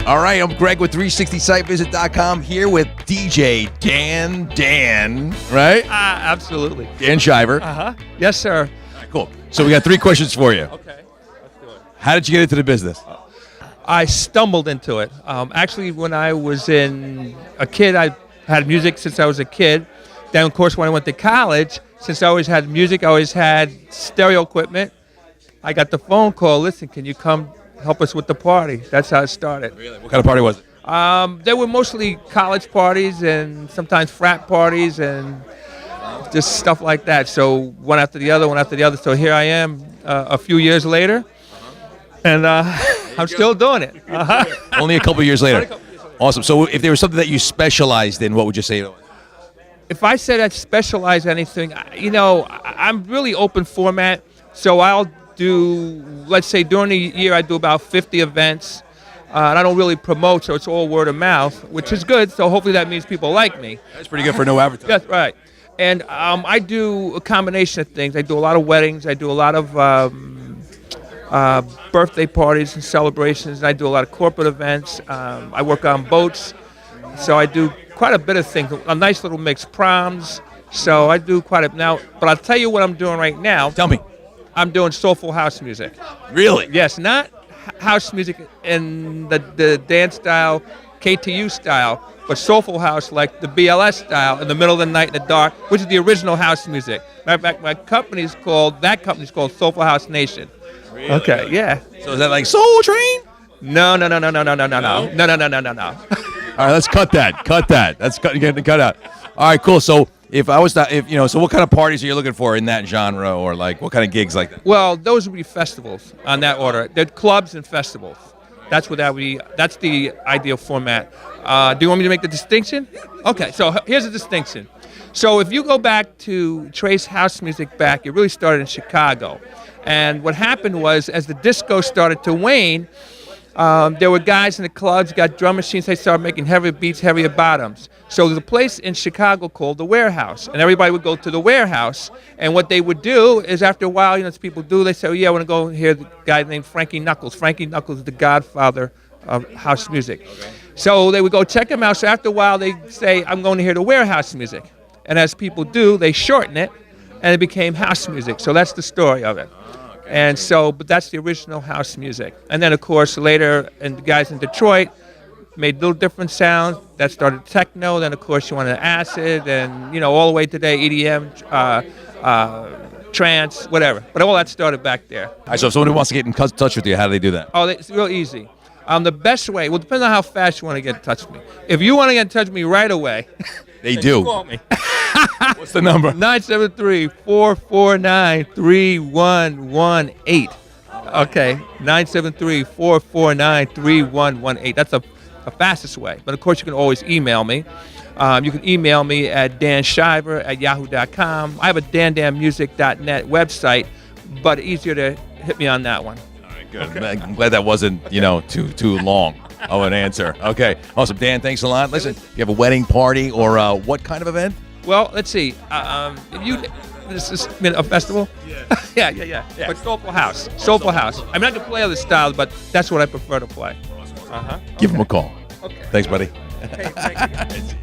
All right, I'm Greg with 360sitevisit.com here with DJ Dan, right? Absolutely. Dan Shiver. Yes, sir. All right, cool. So we got 3 questions for you. Okay, let's do it. How did you get into the business? I stumbled into it. Actually, when I was a kid, I had music since I was a kid. Then, of course, when I went to college, since I always had music, I always had stereo equipment. I got the phone call, listen, can you come help us with the party? That's how it started. Really? What kind of party was it? They were mostly college parties and sometimes frat parties and just stuff like that. So one after the other. So here I am a few years later, and I'm still doing it. Only a couple years later. Awesome. So if there was something that you specialized in, what would you say it was? If I said I specialize anything, I'm really open format. So I'll do, let's say during the year, I do about 50 events. And I don't really promote, so it's all word of mouth, which is good. So hopefully that means people like me. That's pretty good for no advertising. That's right. And I do a combination of things. I do a lot of weddings. I do a lot of birthday parties and celebrations. I do a lot of corporate events. I work on boats. So I do quite a bit of things. A nice little mix, proms. So I do quite a now. But I'll tell you what I'm doing right now. Tell me. I'm doing soulful house music. Really? Yes, not house music in the dance style, KTU style, but soulful house like the BLS style in the middle of the night in the dark, which is the original house music. Matter of fact, that company's called Soulful House Nation. Really? Okay, yeah. So is that like Soul Train? No. All right, let's cut that. That's getting cut out. All right, cool. So if I was to, so what kind of parties are you looking for in that genre, or like what kind of gigs like that? Well, those would be festivals on that order. They're clubs and festivals. That's what that would be. That's the ideal format. Do you want me to make the distinction? Okay, so here's the distinction. So if you go back to trace house music back, it really started in Chicago. And what happened was, as the disco started to wane, there were guys in the clubs, got drum machines, they started making heavier beats, heavier bottoms. So there's a place in Chicago called the Warehouse, and everybody would go to the Warehouse, and what they would do is after a while, as people do, they say, oh yeah, I want to go hear the guy named Frankie Knuckles. Frankie Knuckles is the godfather of house music. Okay. So they would go check him out, so after a while, they say, I'm going to hear the Warehouse music. And as people do, they shorten it, and it became house music. So that's the story of it. And so, but that's the original house music. And then, of course, later, and the guys in Detroit made little different sounds. That started techno. Then, of course, you wanted acid, and all the way today, EDM, trance, whatever. But all that started back there. All right, so if somebody wants to get in touch with you, how do they do that? Oh, it's real easy. The best way, well, depends on how fast you want to get in touch with me. If you want to get in touch with me right away, they do. Call me. What's the number? 973-449-3118. Okay, 973-449-3118. That's the fastest way. But, of course, you can always email me. You can email me at danshiver@yahoo.com. I have a dandanmusic.net website, but easier to hit me on that one. All right, good. Okay. I'm glad that wasn't, too long of an answer. Okay, awesome. Dan, thanks a lot. Listen, you have a wedding party or what kind of event? Well, let's see. This is a festival? Yeah. yeah. But Soulful House. Soulful House. I can play other styles, but that's what I prefer to play. Give him a call. Okay. Thanks, buddy. Hey, thank you.